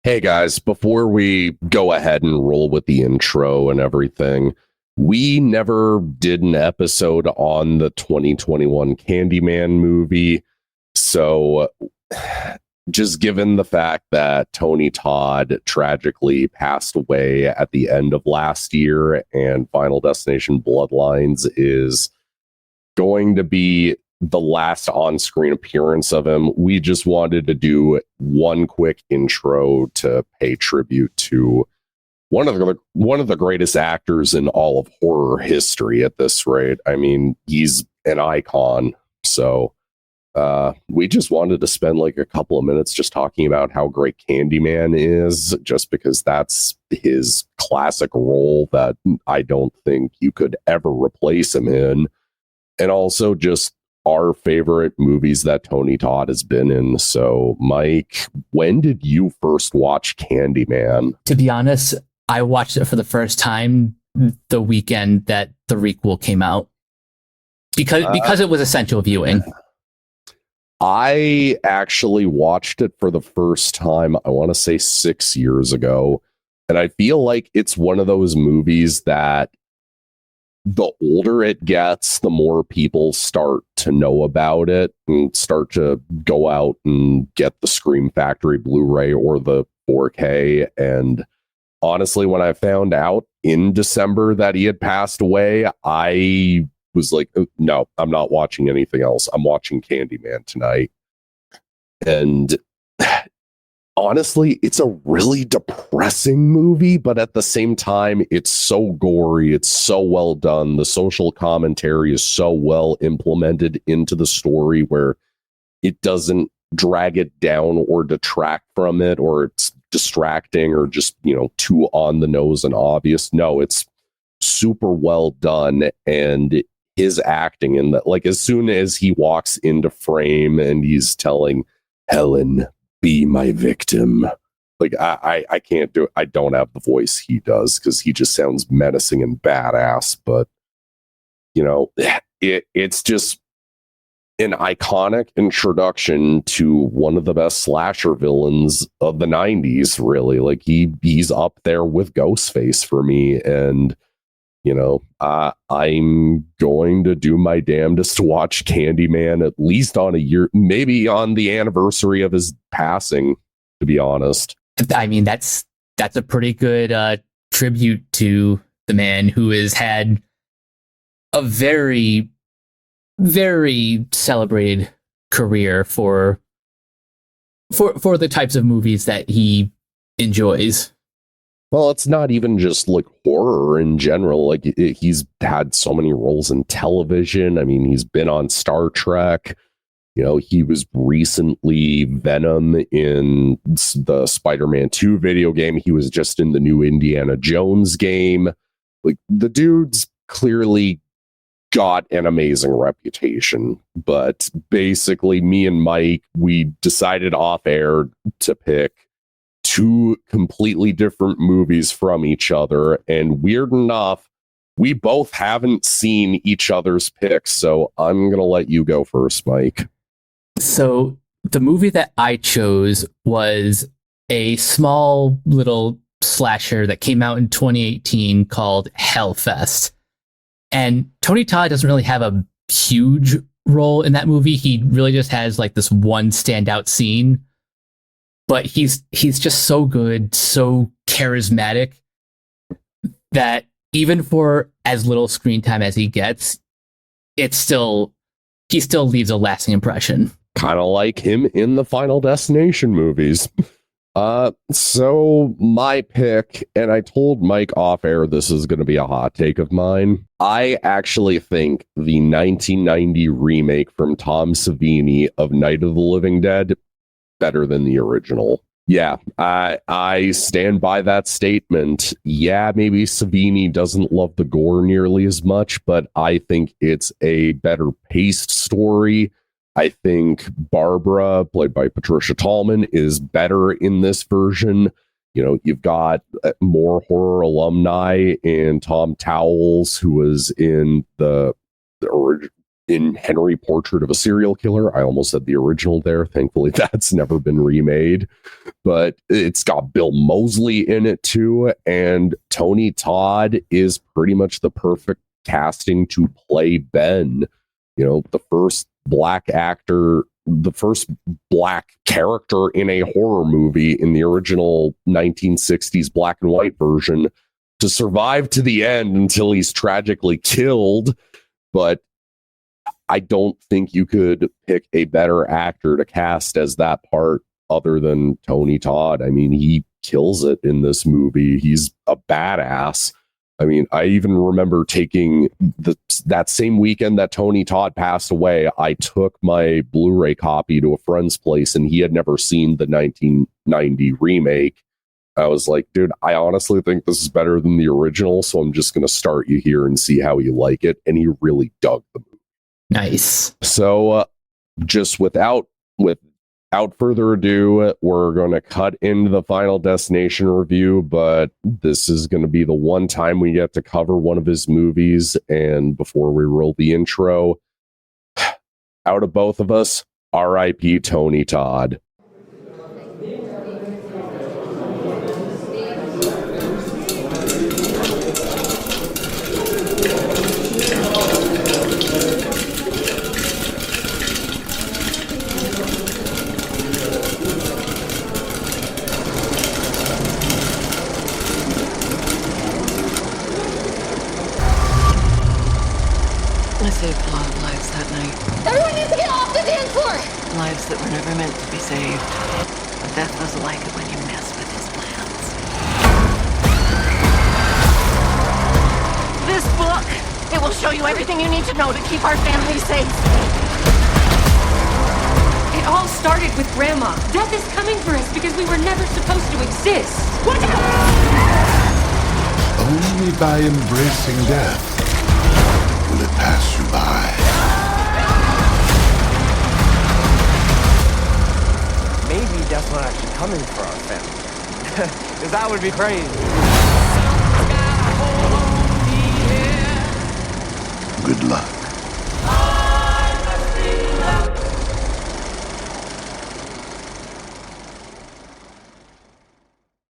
Hey guys, before we go ahead and roll with the intro and everything, we never did an episode on the 2021 Candyman movie. So, just given the fact that Tony Todd tragically passed away at the end of last year and Final Destination Bloodlines is going to be the last on-screen appearance of him, we just wanted to do one quick intro to pay tribute to one of the greatest actors in all of horror history at this rate. I mean, he's an icon. So we just wanted to spend like a couple of minutes just talking about how great Candyman is, just because that's his classic role that I don't think you could ever replace him in. And also just our favorite movies that Tony Todd has been in. So, Mike, when did you first watch Candyman? To be honest, I watched it for the first time the weekend that the requel came out because it was essential viewing. I actually watched it for the first time, I want to say 6 years ago. And I feel like it's one of those movies that the older it gets, the more people start to know about it and start to go out and get the Scream Factory Blu-ray or the 4K. And honestly, when I found out in December that he had passed away, I was like, no, I'm not watching anything else. I'm watching Candyman tonight. And honestly, it's a really depressing movie, but at the same time, it's so gory. It's so well done. The social commentary is so well implemented into the story where it doesn't drag it down or detract from it, or it's distracting or just, too on the nose and obvious. No, it's super well done. And his acting in that, like, as soon as he walks into frame and he's telling Helen, be my victim. Like, I can't do it. I don't have the voice he does because he just sounds menacing and badass. But, it's just an iconic introduction to one of the best slasher villains of the 90s, really. Like, he's up there with Ghostface for me. And, I'm going to do my damnedest to watch Candyman at least on a year, maybe on the anniversary of his passing, to be honest. I mean, that's a pretty good tribute to the man who has had a very, very celebrated career for the types of movies that he enjoys. Well, it's not even just like horror in general. Like, he's had so many roles in television. I mean, he's been on Star Trek. He was recently Venom in the Spider-Man 2 video game. He was just in the new Indiana Jones game. Like, the dude's clearly got an amazing reputation. But basically, me and Mike, we decided off air to pick two completely different movies from each other. And weird enough, we both haven't seen each other's picks. So I'm going to let you go first, Mike. So the movie that I chose was a small little slasher that came out in 2018 called Hellfest. And Tony Todd doesn't really have a huge role in that movie. He really just has like this one standout scene. But he's just so good, so charismatic that even for as little screen time as he gets, he still leaves a lasting impression. Kind of like him in the Final Destination movies. So my pick, and I told Mike off air this is going to be a hot take of mine. I actually think the 1990 remake from Tom Savini of Night of the Living Dead better than the original. Yeah, I stand by that statement. Yeah, maybe Savini doesn't love the gore nearly as much, but I think it's a better paced story. I think Barbara, played by Patricia Tallman, is better in this version. You've got more horror alumni in Tom Towles, who was in the in Henry Portrait of a Serial Killer. I almost said the original there. Thankfully, that's never been remade. But it's got Bill Moseley in it too. And Tony Todd is pretty much the perfect casting to play Ben. You know, the first black actor, the first black character in a horror movie in the original 1960s black and white version to survive to the end until he's tragically killed. But I don't think you could pick a better actor to cast as that part other than Tony Todd. I mean, he kills it in this movie. He's a badass. I mean, I even remember taking that same weekend that Tony Todd passed away, I took my Blu-ray copy to a friend's place, and he had never seen the 1990 remake. I was like, dude, I honestly think this is better than the original, so I'm just going to start you here and see how you like it. And he really dug the movie. Nice. So just without further ado, we're going to cut into the Final Destination review, but this is going to be the one time we get to cover one of his movies. And before we roll the intro, out of both of us, RIP Tony Todd. I saved a lot of lives that night. Everyone needs to get off the dance floor! Lives that were never meant to be saved. But Death doesn't like it when you mess with his plans. This book, it will show you everything you need to know to keep our family safe. It all started with Grandma. Death is coming for us because we were never supposed to exist. Watch out! Only by embracing death will it pass you by. Maybe Death's not actually coming for our family. Because that would be crazy. Good luck.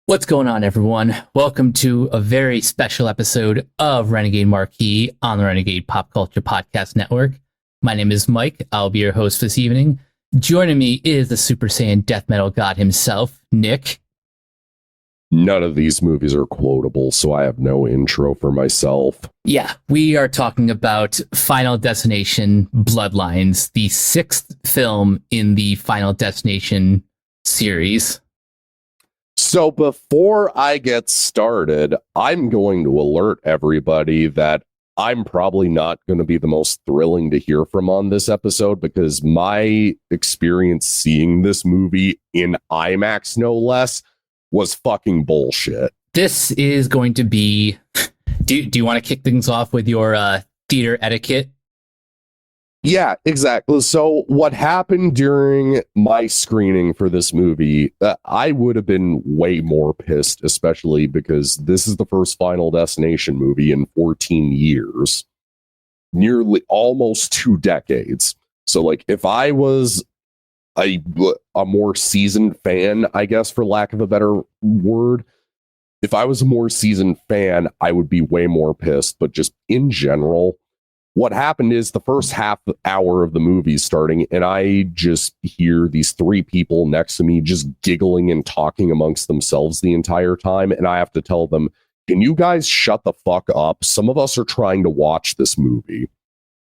What's going on, everyone? Welcome to a very special episode of Renegade Marquee on the Renegade Pop Culture Podcast Network. My name is Mike. I'll be your host this evening. Joining me is the Super Saiyan death metal god himself, Nick. None of these movies are quotable, so I have no intro for myself. Yeah, we are talking about Final Destination Bloodlines, the sixth film in the Final Destination series. So before I get started, I'm going to alert everybody that I'm probably not going to be the most thrilling to hear from on this episode because my experience seeing this movie in IMAX, no less, was fucking bullshit. This is going to be... Do you want to kick things off with your theater etiquette? Yeah, exactly. So what happened during my screening for this movie, I would have been way more pissed, especially because this is the first Final Destination movie in 14 years, nearly almost 2 decades. So like if I was a more seasoned fan, I guess, for lack of a better word, if I was a more seasoned fan, I would be way more pissed. But just in general, what happened is the first half hour of the movie is starting, and I just hear these 3 people next to me just giggling and talking amongst themselves the entire time. And I have to tell them, can you guys shut the fuck up? Some of us are trying to watch this movie.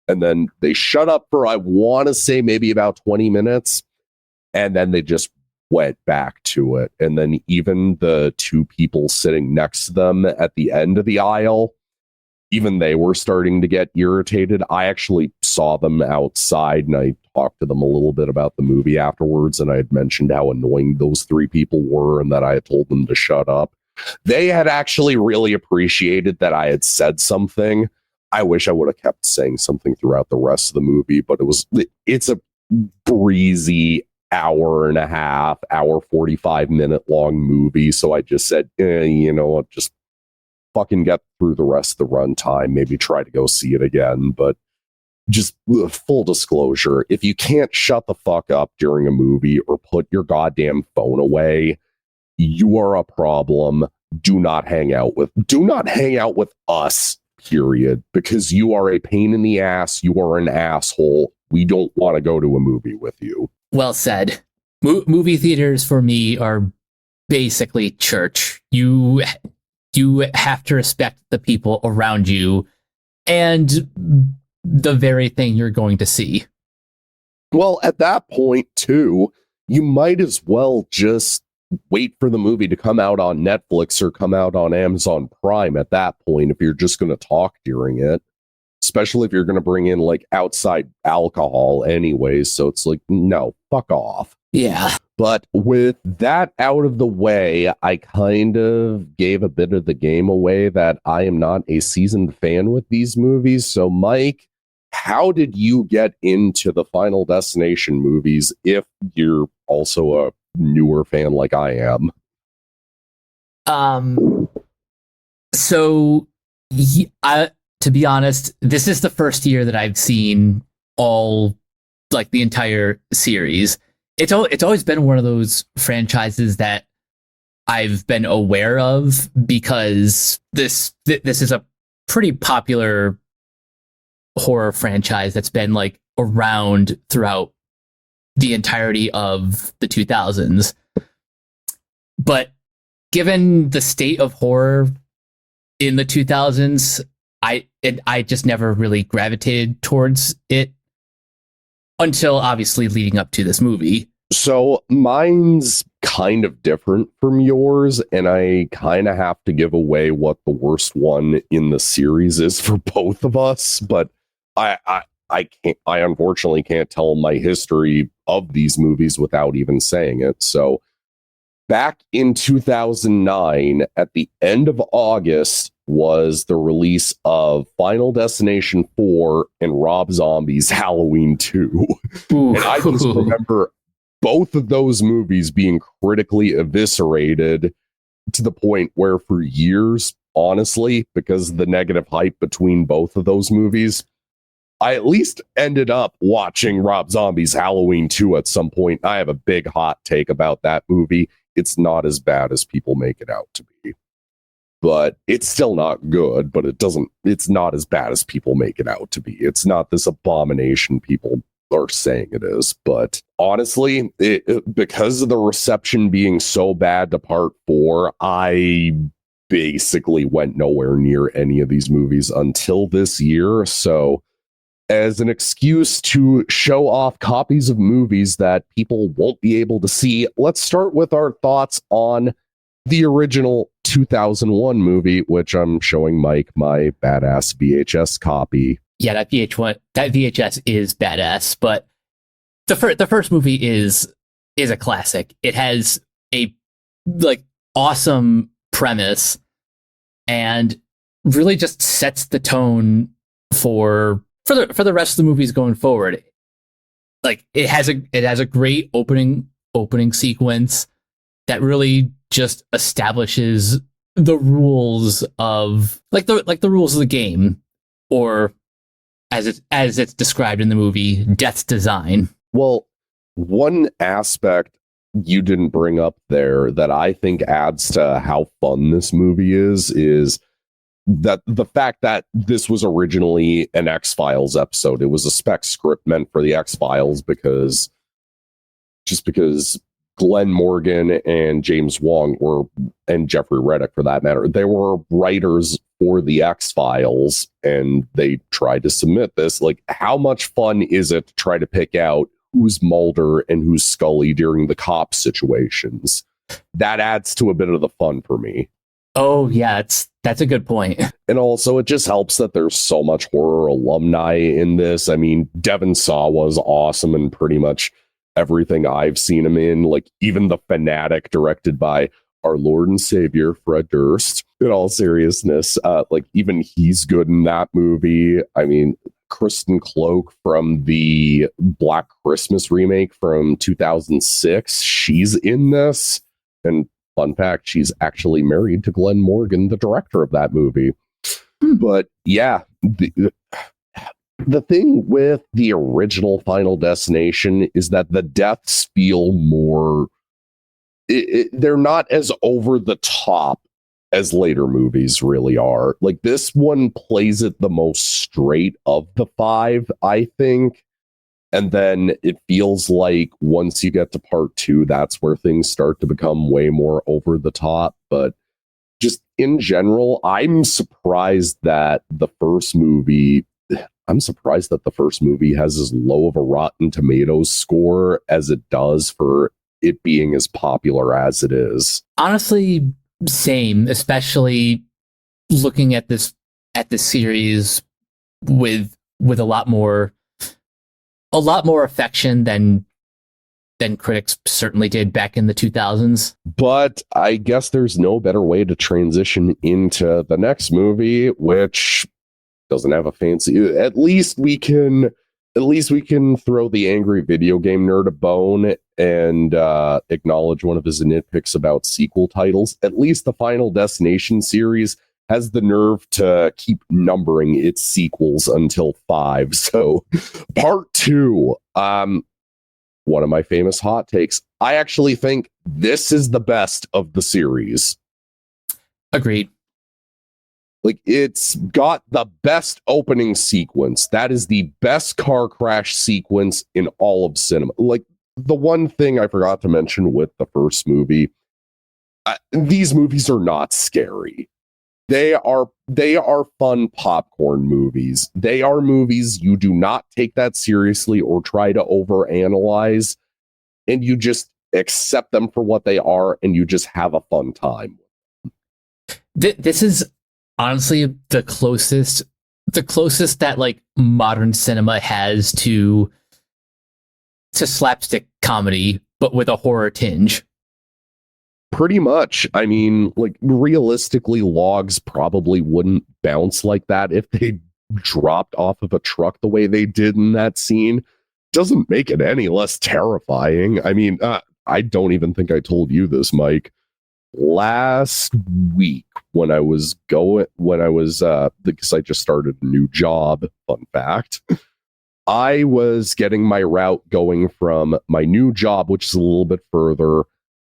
And then they shut up for, I want to say, maybe about 20 minutes. And then they just went back to it. And then even the 2 people sitting next to them at the end of the aisle, even they were starting to get irritated. I actually saw them outside and I talked to them a little bit about the movie afterwards. And I had mentioned how annoying those 3 people were and that I had told them to shut up. They had actually really appreciated that I had said something. I wish I would have kept saying something throughout the rest of the movie, but it's a breezy hour and a half, hour 45-minute long movie. So I just said, you know what, just fucking get through the rest of the runtime, maybe try to go see it again. But just full disclosure, if you can't shut the fuck up during a movie or put your goddamn phone away, you are a problem. Do not hang out with us, period, because you are a pain in the ass. You are an asshole. We don't want to go to a movie with you. Well said. Movie theaters for me are basically church. You have to respect the people around you and the very thing you're going to see. Well, at that point, too, you might as well just wait for the movie to come out on Netflix or come out on Amazon Prime at that point if you're just going to talk during it, especially if you're going to bring in like outside alcohol anyways. So it's like, no, fuck off. Yeah. But with that out of the way, I kind of gave a bit of the game away that I am not a seasoned fan with these movies. So, Mike, how did you get into the Final Destination movies if you're also a newer fan like I am? So, to be honest, this is the first year that I've seen all, like, the entire series. It's always been one of those franchises that I've been aware of because this is a pretty popular horror franchise that's been like around throughout the entirety of the 2000s. But given the state of horror in the 2000s, I just never really gravitated towards it until obviously leading up to this movie. So mine's kind of different from yours, and I kind of have to give away what the worst one in the series is for both of us, but I unfortunately can't tell my history of these movies without even saying it. So back in 2009, at the end of August, was the release of Final Destination 4 and Rob Zombie's Halloween 2. And I just remember both of those movies being critically eviscerated to the point where for years, honestly, because of the negative hype between both of those movies, I at least ended up watching Rob Zombie's Halloween 2 at some point. I have a big hot take about that movie. It's not as bad as people make it out to be. But it's still not good, but it's not as bad as people make it out to be. It's not this abomination people are saying it is. But honestly, because of the reception being so bad to part 4, I basically went nowhere near any of these movies until this year. So as an excuse to show off copies of movies that people won't be able to see, let's start with our thoughts on the original 2001 movie, which I'm showing Mike my badass VHS copy. Yeah, that VHS is badass, but the first movie is a classic. It has a like awesome premise and really just sets the tone for the rest of the movies going forward. Like it has a great opening sequence that really just establishes the rules of the rules of the game, or as it's described in the movie, Death's design. Well, one aspect you didn't bring up there that I think adds to how fun this movie is that the fact that this was originally an X-Files episode. It was a spec script meant for the X-Files because Glenn Morgan and James Wong and Jeffrey Reddick for that matter, they were writers for the X-Files, and they tried to submit this. Like, how much fun is it to try to pick out who's Mulder and who's Scully during the cop situations? That adds to a bit of the fun for me. Oh yeah, that's a good point. And also it just helps that there's so much horror alumni in this. I mean, Devon Sawa was awesome in pretty much everything I've seen him in, like even The Fanatic, directed by our Lord and Savior Fred Durst. In all seriousness, like even he's good in that movie. I mean, Kristen Cloak from the Black Christmas remake from 2006, she's in this. And fun fact, she's actually married to Glenn Morgan, the director of that movie. But yeah, the thing with the original Final Destination is that the deaths feel more, they're not as over the top as later movies really are. Like, this one plays it the most straight of the five, I think. And then it feels like once you get to part two, that's where things start to become way more over the top. But just in general, I'm surprised that the first movie has as low of a Rotten Tomatoes score as it does for it being as popular as it is. Honestly, same, especially looking at this series with a lot more affection than critics certainly did back in the 2000s. But I guess there's no better way to transition into the next movie, which doesn't have a fancy. At least we can throw the angry video game nerd a bone and acknowledge one of his nitpicks about sequel titles. At least the Final Destination series has the nerve to keep numbering its sequels until 5. So, part 2, one of my famous hot takes. I actually think this is the best of the series. Agreed. Like, it's got the best opening sequence. That is the best car crash sequence in all of cinema. Like, the one thing I forgot to mention with the first movie, these movies are not scary. They are fun popcorn movies. They are movies you do not take that seriously or try to overanalyze, and you just accept them for what they are, and you just have a fun time. This is honestly the closest that like modern cinema has to slapstick comedy, but with a horror tinge. Pretty much. I mean, like, realistically, logs probably wouldn't bounce like that if they dropped off of a truck the way they did in that scene. Doesn't make it any less terrifying. I mean, I don't even think I told you this, Mike. Last week, because I just started a new job, fun fact, I was getting my route going from my new job, which is a little bit further,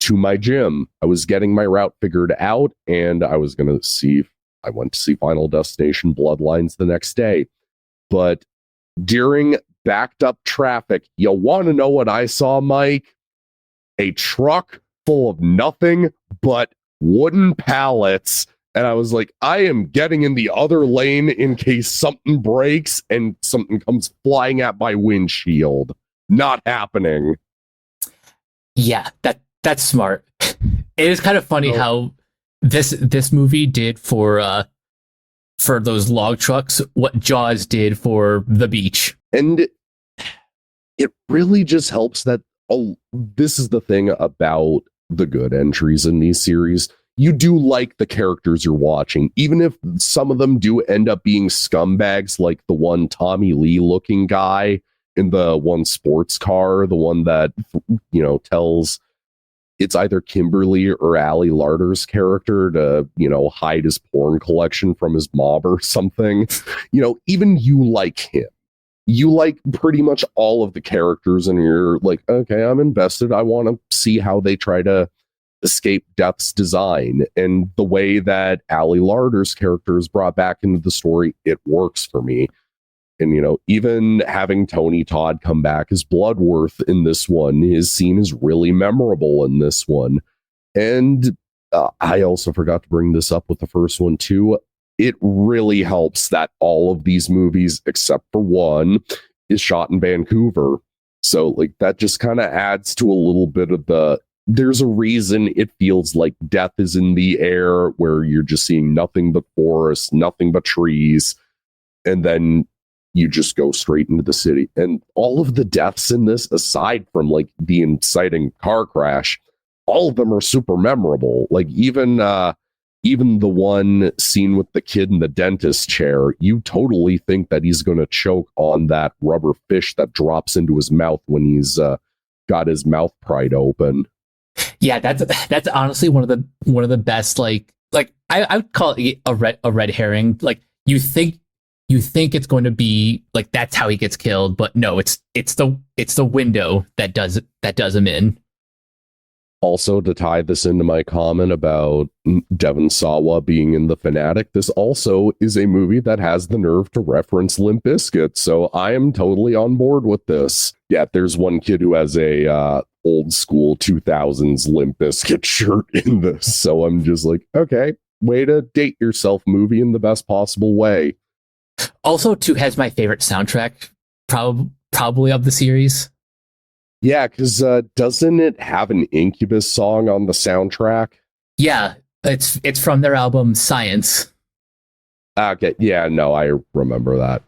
to my gym. I was getting my route figured out, and I went to see Final Destination Bloodlines the next day. But during backed up traffic, you want to know what I saw, Mike? A truck full of nothing but wooden pallets. And I was like, I am getting in the other lane in case something breaks and something comes flying at my windshield. Not happening. Yeah, that's smart. It is kind of funny how this movie did for those log trucks what Jaws did for the beach. And it really just helps that this is the thing about the good entries in these series. You do like the characters you're watching, even if some of them do end up being scumbags, like the one Tommy Lee looking guy in the one sports car, the one that, tells it's either Kimberly or Ali Larter's character to, hide his porn collection from his mob or something. Even you like him. You like pretty much all of the characters, and you're like, okay, I'm invested. I want to see how they try to escape death's design. And the way that Ali Larter's character is brought back into the story, it works for me. And, even having Tony Todd come back as Bloodworth in this one, his scene is really memorable in this one. And I also forgot to bring this up with the first one, too. It really helps that all of these movies, except for one, is shot in Vancouver. So, like, that just kind of adds to a little bit of there's a reason it feels like death is in the air, where you're just seeing nothing but forest, nothing but trees, and then you just go straight into the city. And all of the deaths in this, aside from like the inciting car crash, all of them are super memorable. Like, even the one scene with the kid in the dentist chair, you totally think that he's going to choke on that rubber fish that drops into his mouth when he's got his mouth pried open. Yeah, that's honestly one of the best. Like I would call it a red herring. Like, you think you think it's going to be like that's how he gets killed, but no, it's the window that does him in. Also, to tie this into my comment about Devon Sawa being in The Fanatic, this also is a movie that has the nerve to reference Limp Bizkit, so I am totally on board with this. Yeah, there's one kid who has a old school 2000s Limp Bizkit shirt in this, so I'm just like, okay, way to date yourself, movie, in the best possible way. Also, too, has my favorite soundtrack, probably of the series. Yeah, because doesn't it have an Incubus song on the soundtrack? Yeah, it's from their album Science. Okay, yeah, no, I remember that.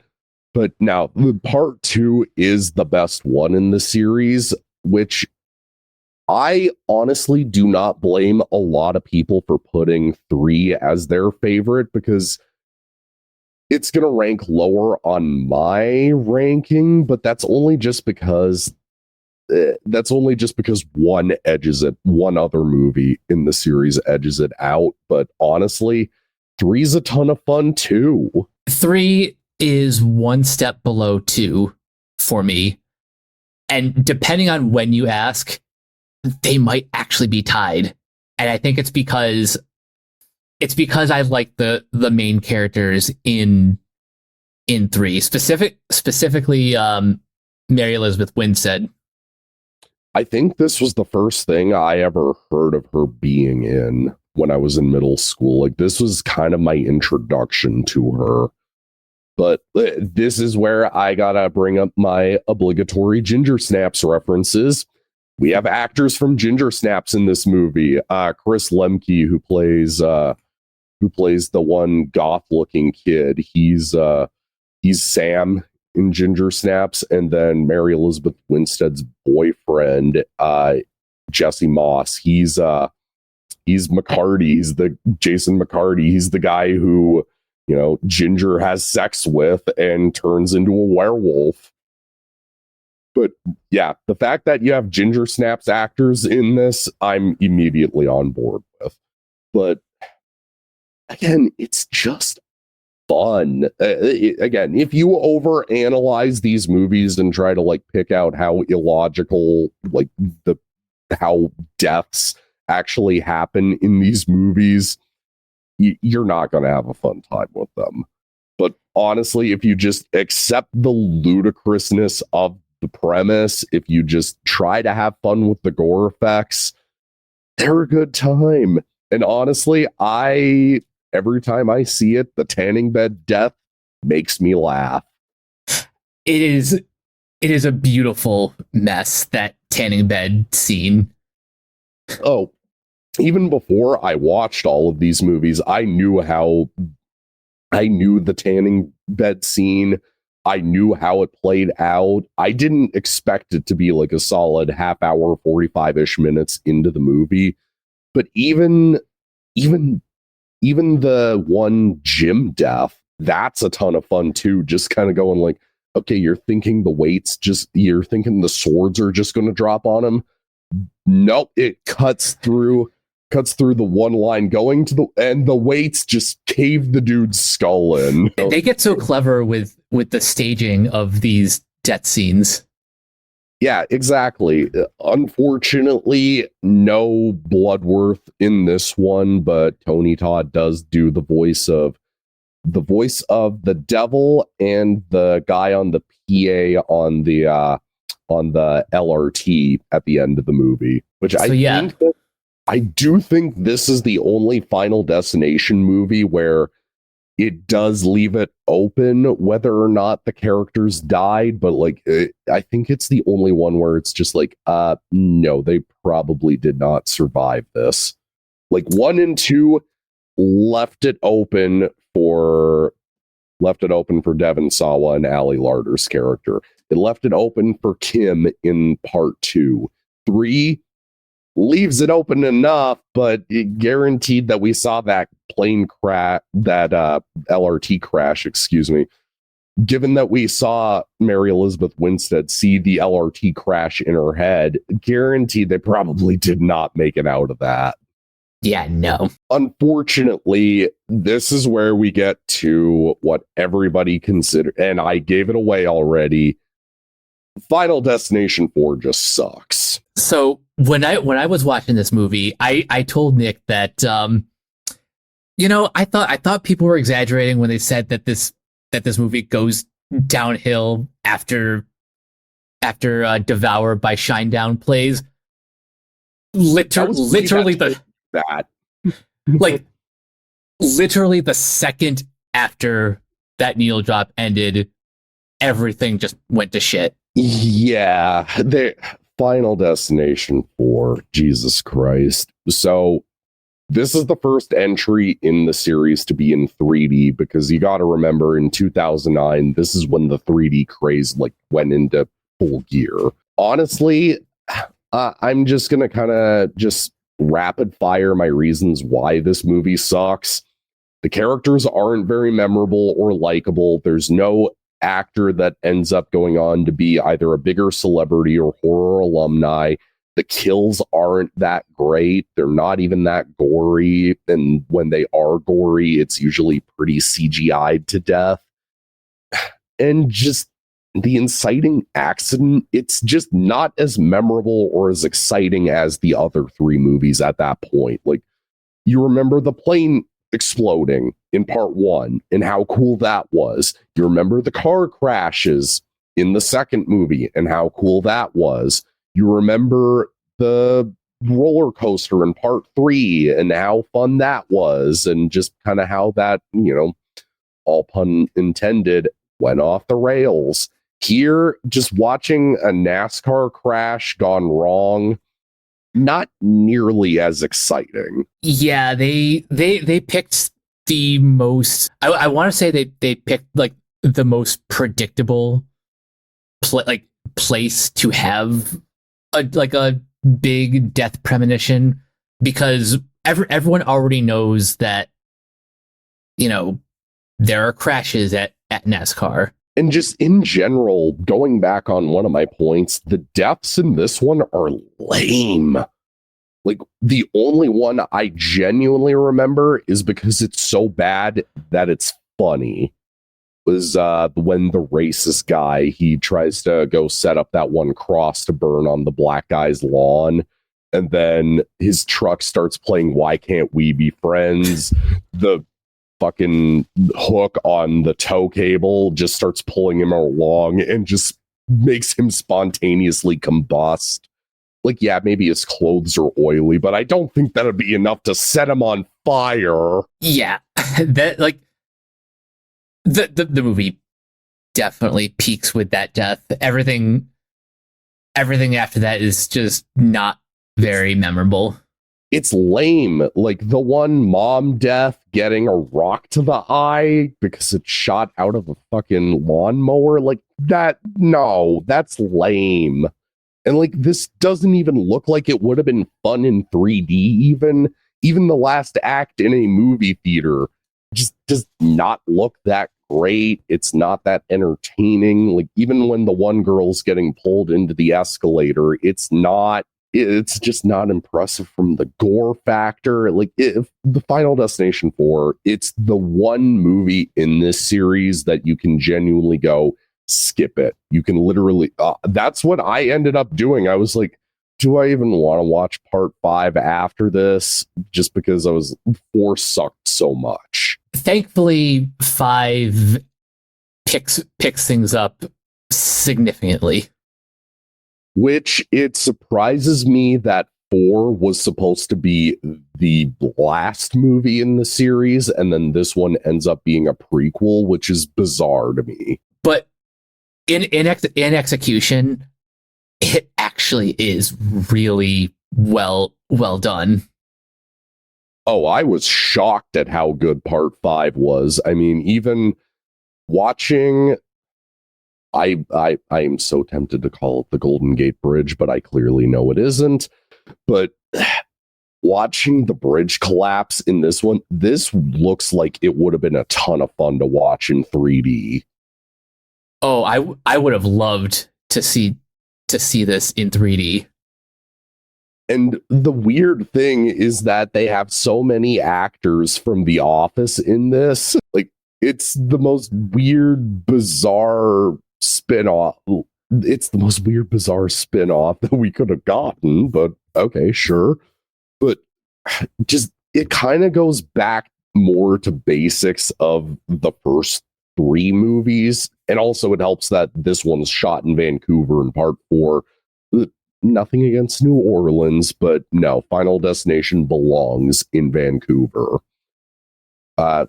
But now, part 2 is the best one in the series, which I honestly do not blame a lot of people for putting 3 as their favorite, because it's going to rank lower on my ranking, but that's only just because one other movie in the series edges it out. But honestly, 3's a ton of fun too. 3 is one step below 2 for me. And depending on when you ask, they might actually be tied. And I think it's because I like the main characters in 3, specifically Mary Elizabeth Winstead. I think this was the first thing I ever heard of her being in when I was in middle school. Like, this was kind of my introduction to her. But this is where I gotta bring up my obligatory Ginger Snaps references. We have actors from Ginger Snaps in this movie. Chris Lemke, who plays the one goth-looking kid. He's Sam in Ginger Snaps, and then Mary Elizabeth Winstead's boyfriend, Jesse Moss. He's McCarty. He's the Jason McCarty. He's the guy who, Ginger has sex with and turns into a werewolf. But yeah, the fact that you have Ginger Snaps actors in this, I'm immediately on board with. But again, it's just fun. Again, if you overanalyze these movies and try to pick out how illogical how deaths actually happen in these movies, you're not going to have a fun time with them. But honestly, if you just accept the ludicrousness of the premise, if you just try to have fun with the gore effects, they're a good time. And honestly, every time I see it, the tanning bed death makes me laugh. It is a beautiful mess, that tanning bed scene. Oh, even before I watched all of these movies, I knew the tanning bed scene. I knew how it played out. I didn't expect it to be a solid half hour, 45-ish minutes into the movie. But even the one gym death, that's a ton of fun too. Just kind of going okay, you're thinking the swords are just going to drop on him. Nope, it cuts through the one line going to and the weights just cave the dude's skull in. They get so clever with the staging of these death scenes. Yeah, exactly. Unfortunately, no Bloodworth in this one, but Tony Todd does do the voice of the devil and the guy on the PA on the LRT at the end of the movie. Which I do think this is the only Final Destination movie where it does leave it open whether or not the characters died, but I think it's the only one where it's just no, they probably did not survive this. 1 and 2 left it open for Devon Sawa and Ali Larter's character. It left it open for Kim in part 2. 3 leaves it open enough, but it guaranteed that we saw that plane crash, that LRT crash, excuse me. Given that we saw Mary Elizabeth Winstead see the LRT crash in her head, guaranteed they probably did not make it out of that. Yeah, no. Unfortunately, this is where we get to what everybody consider, and I gave it away already. Final Destination 4 just sucks. So when I was watching this movie, I told Nick that I thought people were exaggerating when they said that this movie goes downhill after Devour by Shinedown plays. Literally the second after that needle drop ended, everything just went to shit. Yeah, the Final Destination 4, Jesus Christ. So this is the first entry in the series to be in 3D, because you got to remember in 2009, this is when the 3D craze went into full gear. Honestly, I'm just going to kind of just rapid fire my reasons why this movie sucks. The characters aren't very memorable or likable. There's no actor that ends up going on to be either a bigger celebrity or horror alumni. The kills aren't that great. They're not even that gory. And when they are gory, it's usually pretty CGI'd to death. And just the inciting accident, it's just not as memorable or as exciting as the other three movies at that point. You remember the plane exploding in part 1 and how cool that was. You remember the car crashes in the second movie and how cool that was. You remember the roller coaster in part 3 and how fun that was, and just kind of how that, all pun intended, went off the rails. Here, just watching a NASCAR crash gone wrong, not nearly as exciting. Yeah, they picked the most. I want to say they picked the most predictable place to have a big death premonition, because everyone already knows that there are crashes at NASCAR. And just in general, going back on one of my points, the deaths in this one are lame. The only one I genuinely remember is because it's so bad that it's funny. Was when the racist guy, he tries to go set up that one cross to burn on the black guy's lawn, and then his truck starts playing Why Can't We Be Friends? The fucking hook on the tow cable just starts pulling him along and just makes him spontaneously combust. Yeah, maybe his clothes are oily, but I don't think that'd be enough to set him on fire. Yeah, that the movie definitely peaks with that death. Everything after that is just not very memorable. It's lame. The one mom death getting a rock to the eye because it's shot out of a fucking lawnmower. No, that's lame. And this doesn't even look like it would have been fun in 3D even the last act in a movie theater just does not look that great. It's not that entertaining. Even when the one girl's getting pulled into the escalator, it's just not impressive from the gore factor. If the Final Destination 4, it's the one movie in this series that you can genuinely go, skip it. You can literally, that's what I ended up doing. I was like, do I even want to watch part 5 after this? Just because 4 sucked so much. Thankfully, 5 picks things up significantly. Which it surprises me that 4 was supposed to be the last movie in the series, and then this one ends up being a prequel, which is bizarre to me. But in execution, it actually is really well done. Oh, I was shocked at how good part 5 was. I mean, even watching, I am so tempted to call it the Golden Gate Bridge, but I clearly know it isn't. But watching the bridge collapse in this one, this looks like it would have been a ton of fun to watch in 3D. Oh, I would have loved to see this in 3D. And the weird thing is that they have so many actors from The Office in this. Like, it's the most weird, bizarre spin-off. It's the most weird, bizarre spin-off that we could have gotten, but okay, sure. But just, it kind of goes back more to basics of the first three movies. And also it helps that this one's shot in Vancouver in part 4. Nothing against New Orleans, but no, Final Destination belongs in Vancouver.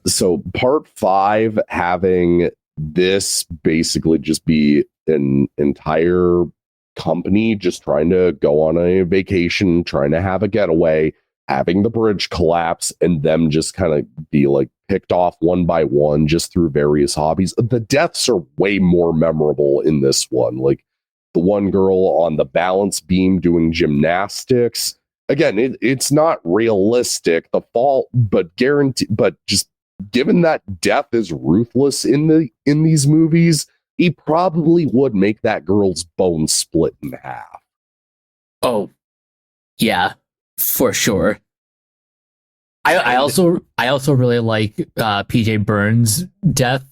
So part 5 having this basically just be an entire company just trying to go on a vacation, trying to have a getaway, having the bridge collapse, and them just kind of be like picked off one by one just through various hobbies. The deaths are way more memorable in this one. Like, the one girl on the balance beam doing gymnastics. Again, it's not realistic, the fall, but just given that death is ruthless in these movies, he probably would make that girl's bone split in half. Oh, yeah, for sure. I also really like PJ Burns' death,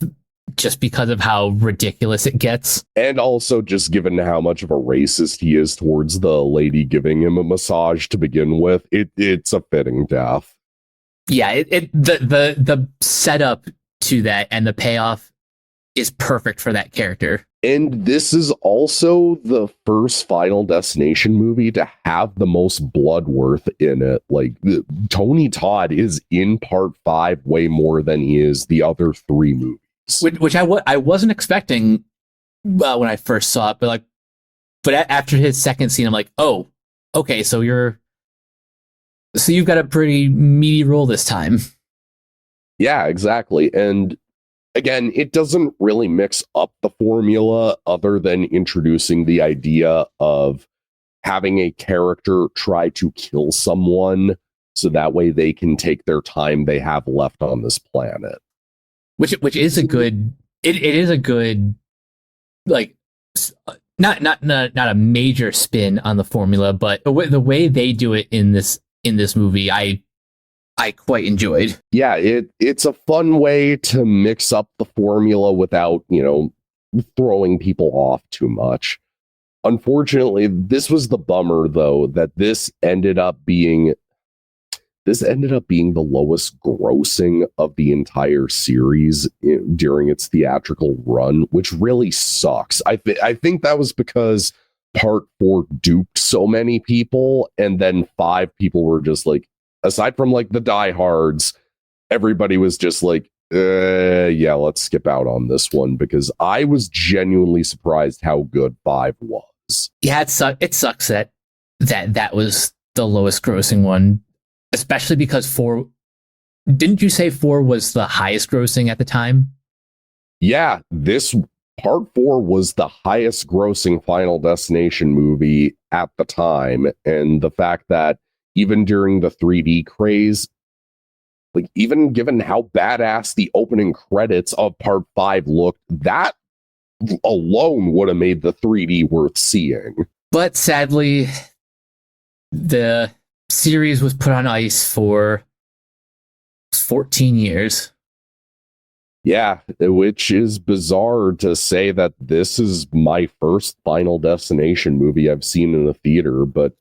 just because of how ridiculous it gets. And also just given how much of a racist he is towards the lady giving him a massage to begin with, it's a fitting death. Yeah, the setup to that and the payoff is perfect for that character. And this is also the first Final Destination movie to have the most blood worth in it. Like, Tony Todd is in part 5 way more than he is the other 3 movies. Which I wasn't expecting when I first saw it, but after his second scene, I'm like, oh, okay, so you've got a pretty meaty role this time. Yeah, exactly. And again, it doesn't really mix up the formula other than introducing the idea of having a character try to kill someone so that way they can take their time they have left on this planet. Which is a good, it is a good, like, not a major spin on the formula, but the way they do it in this movie, I quite enjoyed. Yeah, it's a fun way to mix up the formula without, throwing people off too much. Unfortunately, this was the bummer, though, that this ended up being the lowest grossing of the entire series during its theatrical run, which really sucks. I think that was because part 4 duped so many people, and then 5 people were just like, aside from like the diehards, everybody was just like, yeah, let's skip out on this one, because I was genuinely surprised how good 5 was. Yeah, it sucks that was the lowest grossing one. Especially because 4, didn't you say 4 was the highest grossing at the time? Yeah, this part 4 was the highest grossing Final Destination movie at the time. And the fact that even during the 3D craze, like, even given how badass the opening credits of part 5 looked, that alone would have made the 3D worth seeing. But sadly, the series was put on ice for 14 years. Yeah, which is bizarre to say that this is my first Final Destination movie I've seen in a theater, but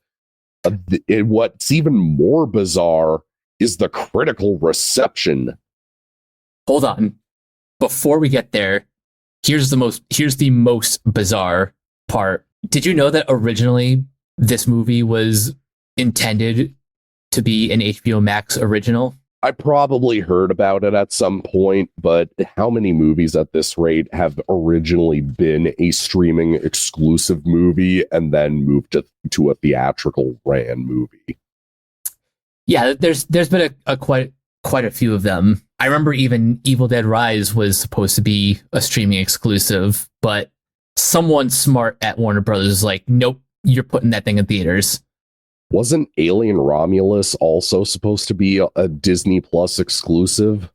what's even more bizarre is the critical reception. Hold on. Before we get there, here's the most bizarre part. Did you know that originally this movie was intended to be an HBO Max original? I probably heard about it at some point, but how many movies at this rate have originally been a streaming exclusive movie and then moved to a theatrical ran movie? Yeah, there's been a quite a few of them. I remember even Evil Dead Rise was supposed to be a streaming exclusive, but someone smart at Warner Brothers was like, nope, you're putting that thing in theaters. Wasn't Alien Romulus also supposed to be a Disney Plus exclusive?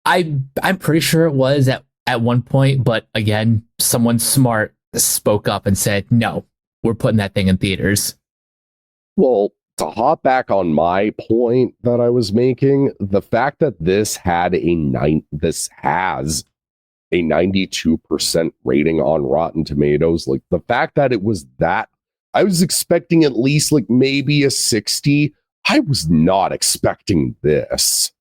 I'm pretty sure it was at one point, but again, someone smart spoke up and said, no, we're putting that thing in theaters. Well, to hop back on my point that I was making, the fact that this has a 92% rating on Rotten Tomatoes, like the fact that it was that, I was expecting at least like maybe a 60. I was not expecting this.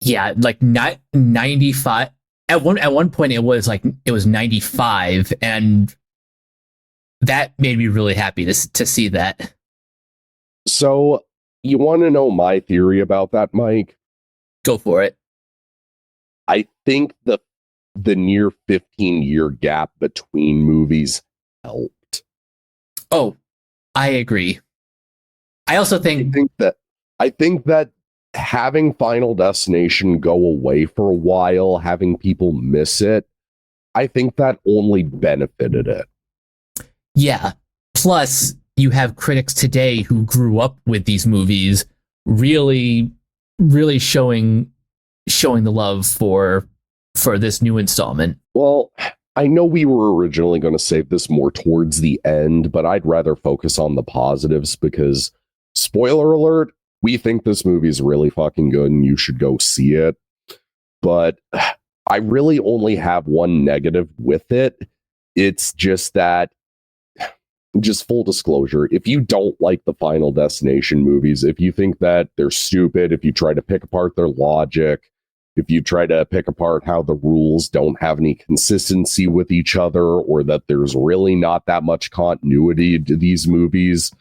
Yeah, like not 95. At one point it was 95, and that made me really happy to see that. So, you want to know my theory about that, Mike? Go for it. I think the near 15-year gap between movies helped. Oh, I agree. I also think I think that having Final Destination go away for a while, having people miss it, I think that only benefited it. Yeah. Plus, you have critics today who grew up with these movies really, really showing the love for this new installment. Well, I know we were originally going to save this more towards the end, but I'd rather focus on the positives because, spoiler alert, we think this movie is really fucking good and you should go see it. But I really only have one negative with it. It's just that, just full disclosure, if you don't like the Final Destination movies, if you think that they're stupid, if you try to pick apart their logic, if you try to pick apart how the rules don't have any consistency with each other, or that there's really not that much continuity to these movies,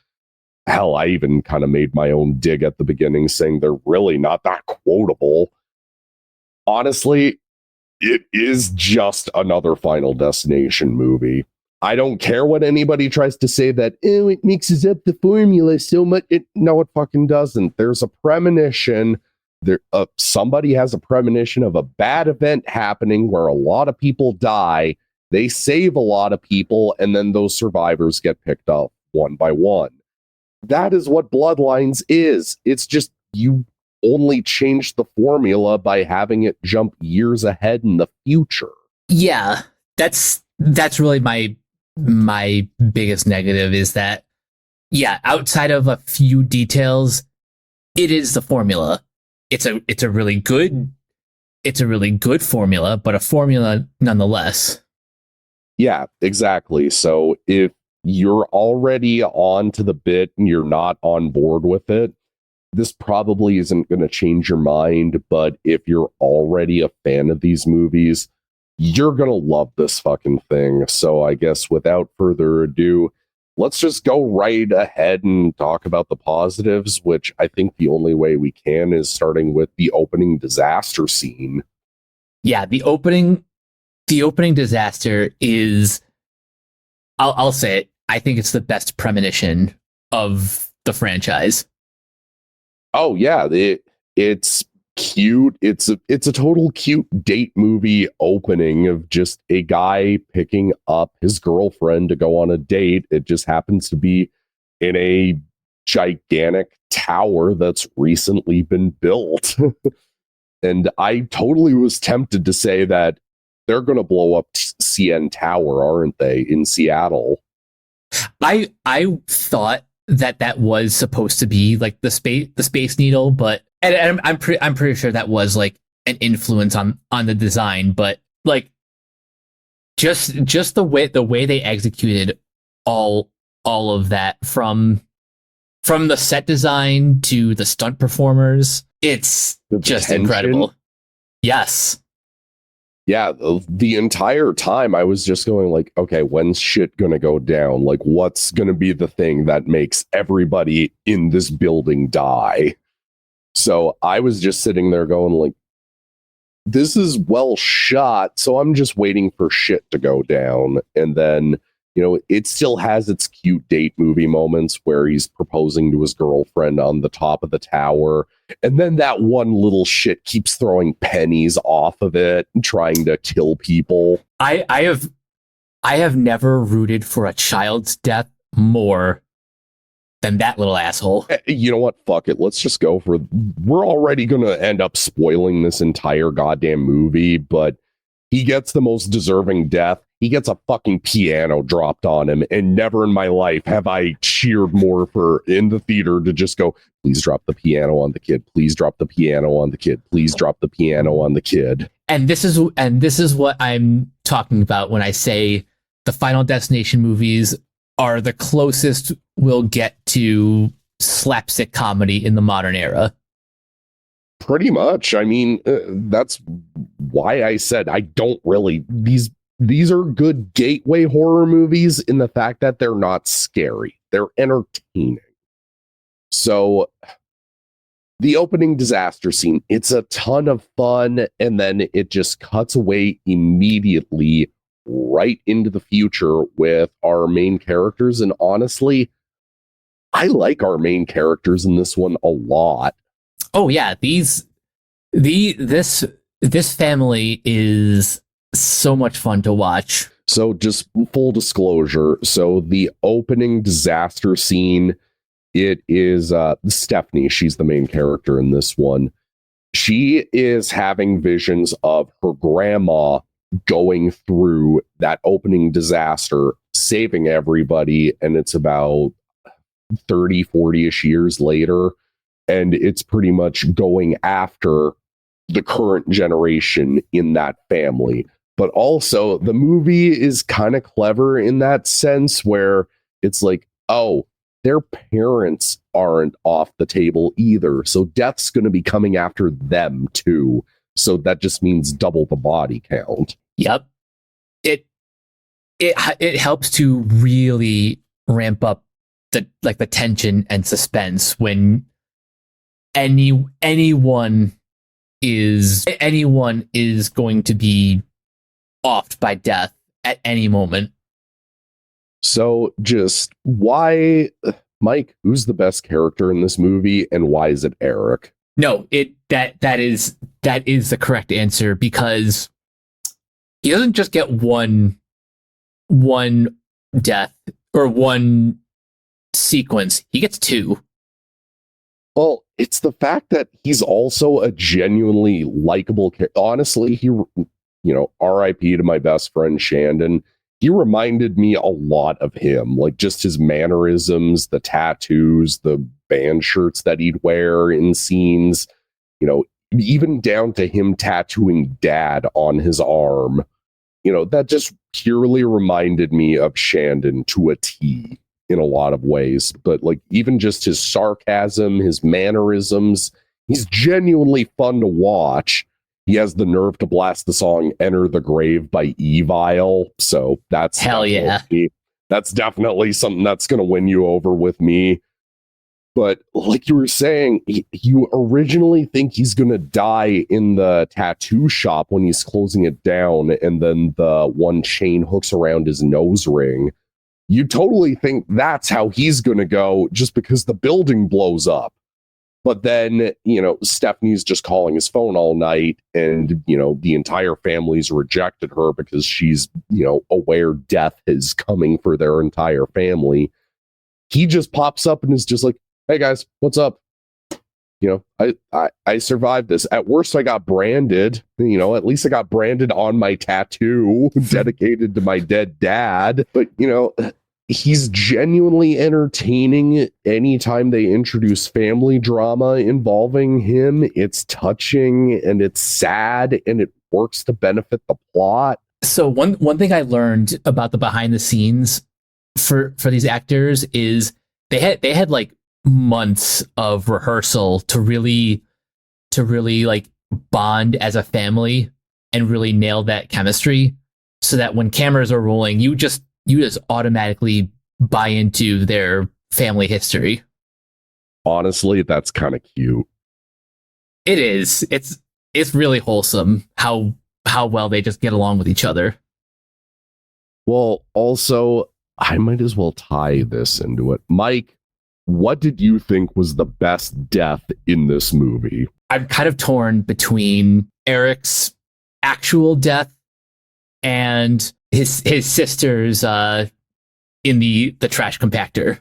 hell, I even kind of made my own dig at the beginning saying they're really not that quotable. Honestly, it is just another Final Destination movie. I don't care what anybody tries to say that, oh, it mixes up the formula so much. No, it fucking doesn't. There's a premonition. Somebody has a premonition of a bad event happening where a lot of people die. They save a lot of people, and then those survivors get picked up one by one. That is what Bloodlines is. It's just you only change the formula by having it jump years ahead in the future. Yeah, that's really my biggest negative is that, yeah, outside of a few details, it is the formula. It's a really good formula, but a formula nonetheless. Yeah, exactly. So if you're already on to the bit and you're not on board with it, this probably isn't going to change your mind. But if you're already a fan of these movies, you're going to love this fucking thing. So I guess without further ado, let's just go right ahead and talk about the positives, which I think the only way we can is starting with the opening disaster scene. Yeah, the opening disaster is, I'll say it, I think it's the best premonition of the franchise. Oh yeah, it's cute. It's a total cute date movie opening of just a guy picking up his girlfriend to go on a date. It just happens to be in a gigantic tower that's recently been built. And I totally was tempted to say that they're going to blow up CN Tower, aren't they, in Seattle? I thought that was supposed to be like the Space Needle, but and I'm pretty sure that was like an influence on the design, but like just the way they executed all of that from the set design to the stunt performers, it's just incredible. Yes. Yeah, the entire time I was just going like, okay, when's shit gonna go down? Like, what's gonna be the thing that makes everybody in this building die? So I was just sitting there going like, this is well shot, so I'm just waiting for shit to go down. And then, you know, it still has its cute date movie moments where he's proposing to his girlfriend on the top of the tower. And then that one little shit keeps throwing pennies off of it and trying to kill people. I have never rooted for a child's death more than that little asshole. You know what? Fuck it. Let's just go for... We're already going to end up spoiling this entire goddamn movie, but he gets the most deserving death. he gets a fucking piano dropped on him, and never in my life have I cheered more for in the theater to just go, please drop the piano on the kid, please drop the piano on the kid, please drop the piano on the kid. And this is what I'm talking about when I say the Final Destination movies are the closest we'll get to slapstick comedy in the modern era. Pretty much. I mean, that's why I said I don't really, these are good gateway horror movies in the fact that they're not scary. They're entertaining. So the opening disaster scene, it's a ton of fun, and then it just cuts away immediately right into the future with our main characters. And honestly, I like our main characters in this one a lot. Oh yeah, this family is so much fun to watch. So just full disclosure, so the opening disaster scene, it is Stephanie, she's the main character in this one. She is having visions of her grandma going through that opening disaster, saving everybody, and it's about 30, 40-ish years later, and it's pretty much going after the current generation in that family. But also, the movie is kind of clever in that sense where it's like, oh, their parents aren't off the table either, so death's going to be coming after them too. So that just means double the body count. Yep. It helps to really ramp up the tension and suspense when anyone is going to be offed by death at any moment. So just why, Mike, who's the best character in this movie, and why is it Eric? No, that is the correct answer, because he doesn't just get one death or one sequence. He gets two. Well, it's the fact that he's also a genuinely likable character. Honestly, he, RIP to my best friend Shandon. He reminded me a lot of him, like just his mannerisms, the tattoos, the band shirts that he'd wear in scenes, even down to him tattooing dad on his arm. That just purely reminded me of Shandon to a T in a lot of ways. But like even just his sarcasm, his mannerisms, he's genuinely fun to watch. He has the nerve to blast the song Enter the Grave by Evil. So that's hell yeah. That's definitely something that's going to win you over with me. But like you were saying, you originally think he's going to die in the tattoo shop when he's closing it down, and then the one chain hooks around his nose ring. You totally think that's how he's going to go just because the building blows up. But then, Stephanie's just calling his phone all night, and, the entire family's rejected her because she's, aware death is coming for their entire family. He just pops up and is just like, hey guys, what's up? I survived this. At worst, I got branded. At least I got branded on my tattoo dedicated to my dead dad. But, he's genuinely entertaining anytime they introduce family drama involving him. It's touching and it's sad and it works to benefit the plot. So one thing I learned about the behind the scenes for these actors is they had like months of rehearsal to really like bond as a family and really nail that chemistry, so that when cameras are rolling, you just automatically buy into their family history. Honestly, that's kind of cute. It is. It's really wholesome how well they just get along with each other. Well, also, I might as well tie this into it. Mike, what did you think was the best death in this movie? I'm kind of torn between Eric's actual death and his sister's in the trash compactor.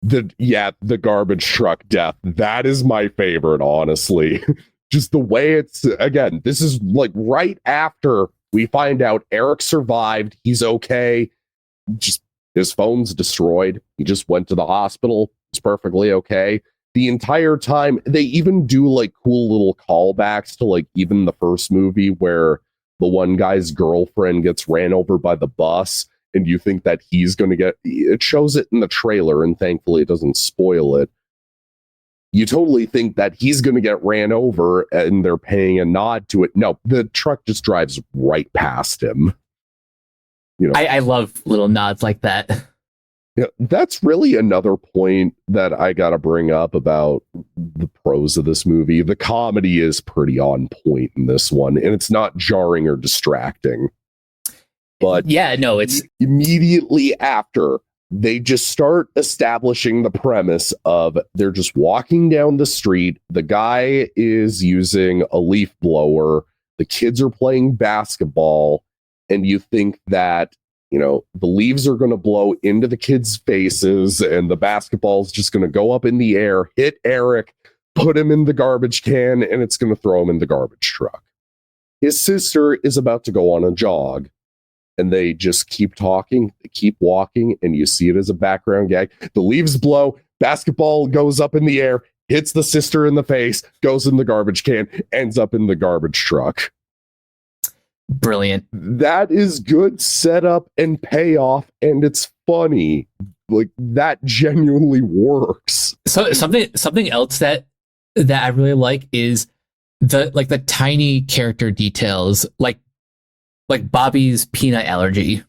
The garbage truck death. That is my favorite, honestly. Just the way it's, again, this is like right after We find out Eric survived. He's okay. Just his phone's destroyed. He just went to the hospital. It's perfectly okay. The entire time, they even do like cool little callbacks to like even the first movie where the one guy's girlfriend gets ran over by the bus, and you think that he's going to get, it shows it in the trailer, and thankfully it doesn't spoil it. You totally think that he's going to get ran over, and they're paying a nod to it. No, the truck just drives right past him. You know, I love little nods like that. yeah, that's really another point that I got to bring up about the pros of this movie. The comedy is pretty on point in this one, and it's not jarring or distracting. But yeah, no, it's immediately after, they just start establishing the premise of they're just walking down the street. The guy is using a leaf blower. The kids are playing basketball. And you think that, you know, the leaves are going to blow into the kids' faces and the basketball's just going to go up in the air, hit Eric, put him in the garbage can, and it's going to throw him in the garbage truck. His sister is about to go on a jog, and they just keep talking, they keep walking, and you see it as a background gag. The leaves blow, basketball goes up in the air, hits the sister in the face, goes in the garbage can, ends up in the garbage truck. brilliant. That is good setup and payoff, and it's funny. Like, that genuinely works. So something else that I really like is the tiny character details, like Bobby's peanut allergy.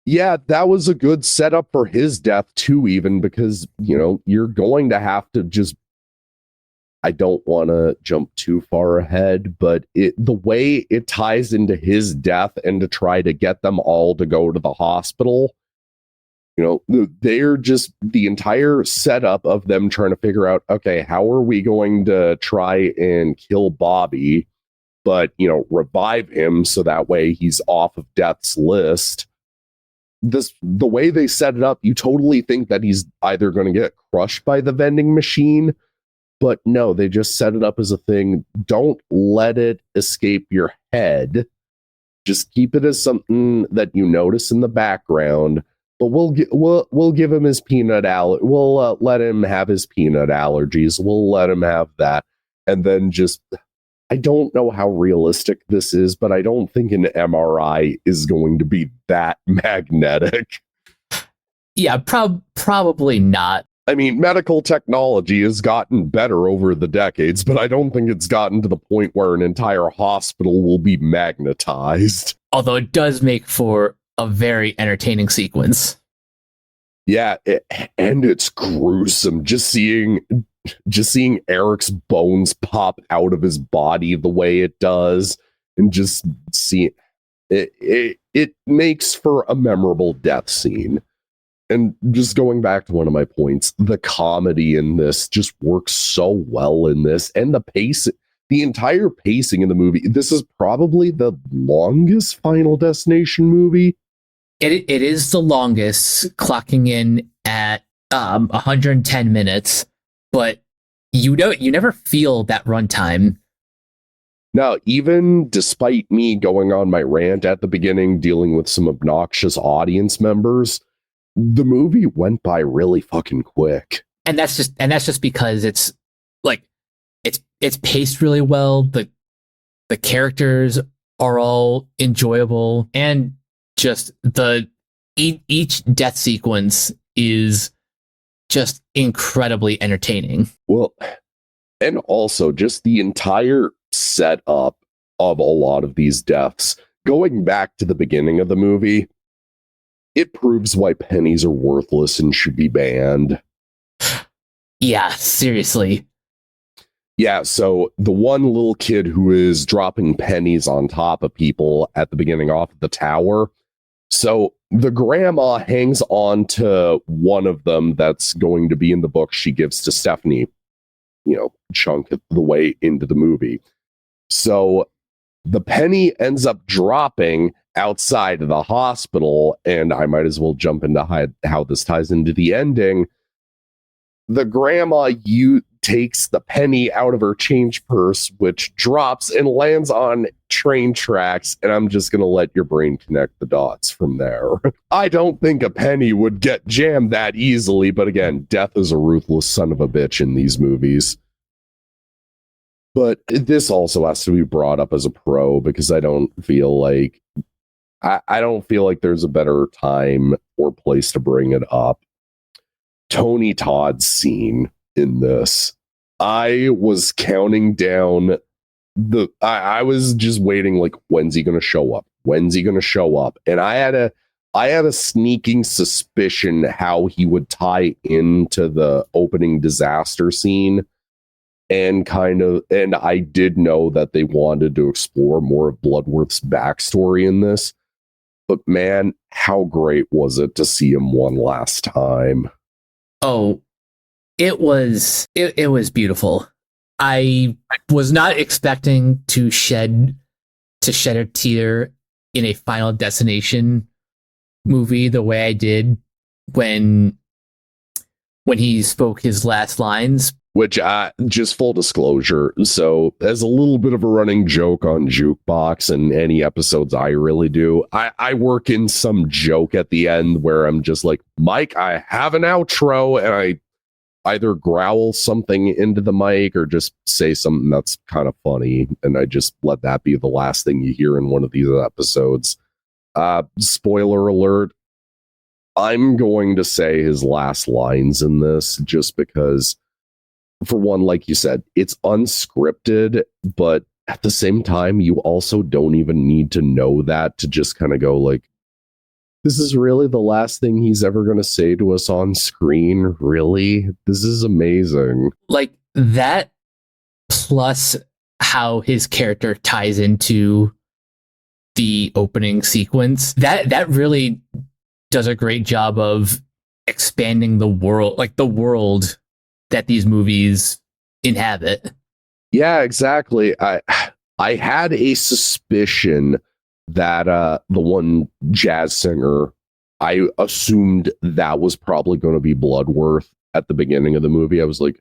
Yeah, that was a good setup for his death too, even because, you know, you're going to have to just, I don't want to jump too far ahead, but the way it ties into his death and to try to get them all to go to the hospital, you know, they're just the entire setup of them trying to figure out, okay, how are we going to try and kill Bobby, but, you know, revive him so that way he's off of death's list. The way they set it up, you totally think that he's either going to get crushed by the vending machine. But no, they just set it up as a thing. Don't let it escape your head. Just keep it as something that you notice in the background. But we'll give him his peanut allergy. We'll let him have his peanut allergies. We'll let him have that. And then just, I don't know how realistic this is, but I don't think an MRI is going to be that magnetic. Yeah, probably not. I mean, medical technology has gotten better over the decades, but I don't think it's gotten to the point where an entire hospital will be magnetized. Although it does make for a very entertaining sequence. Yeah, and it's gruesome. Just seeing Eric's bones pop out of his body the way it does, and just see it makes for a memorable death scene. And just going back to one of my points, the comedy in this just works so well in this, and the entire pacing in the movie. This is probably the longest Final Destination movie. It is the longest, clocking in at 110 minutes, but you never feel that runtime. Now, even despite me going on my rant at the beginning, dealing with some obnoxious audience members, the movie went by really fucking quick. And that's just because it's paced really well. The characters are all enjoyable, and just each death sequence is just incredibly entertaining. Well, and also just the entire setup of a lot of these deaths, going back to the beginning of the movie, it proves why pennies are worthless and should be banned. Yeah, seriously. Yeah, so the one little kid who is dropping pennies on top of people at the beginning off of the tower. So the grandma hangs on to one of them that's going to be in the book she gives to Stephanie, you know, chunk of the way into the movie. So the penny ends up dropping outside of the hospital, and I might as well jump into how this ties into the ending. The grandma takes the penny out of her change purse, which drops and lands on train tracks. And I'm just going to let your brain connect the dots from there. I don't think a penny would get jammed that easily. But again, death is a ruthless son of a bitch in these movies. But this also has to be brought up as a pro because I don't feel like there's a better time or place to bring it up. Tony Todd's scene in this. I was counting down I was just waiting, like, when's he gonna show up? When's he gonna show up? And I had a sneaking suspicion how he would tie into the opening disaster scene. And I did know that they wanted to explore more of Bloodworth's backstory in this. But man, how great was it to see him one last time? Oh, it was beautiful. I was not expecting to shed a tear in a Final Destination movie the way I did when he spoke his last lines. Which, just full disclosure, so as a little bit of a running joke on Jukebox and any episodes I really do, I work in some joke at the end where I'm just like, Mike, I have an outro, and I either growl something into the mic or just say something that's kind of funny, and I just let that be the last thing you hear in one of these episodes. Spoiler alert, I'm going to say his last lines in this just because, for one, like you said, it's unscripted, but at the same time, you also don't even need to know that to just kind of go like, this is really the last thing he's ever going to say to us on screen. Really? This is amazing. Like that, plus how his character ties into the opening sequence, that really does a great job of expanding the world, like the world that these movies inhabit. Yeah, exactly. I had a suspicion that the one jazz singer, I assumed that was probably going to be Bloodworth at the beginning of the movie. I was like,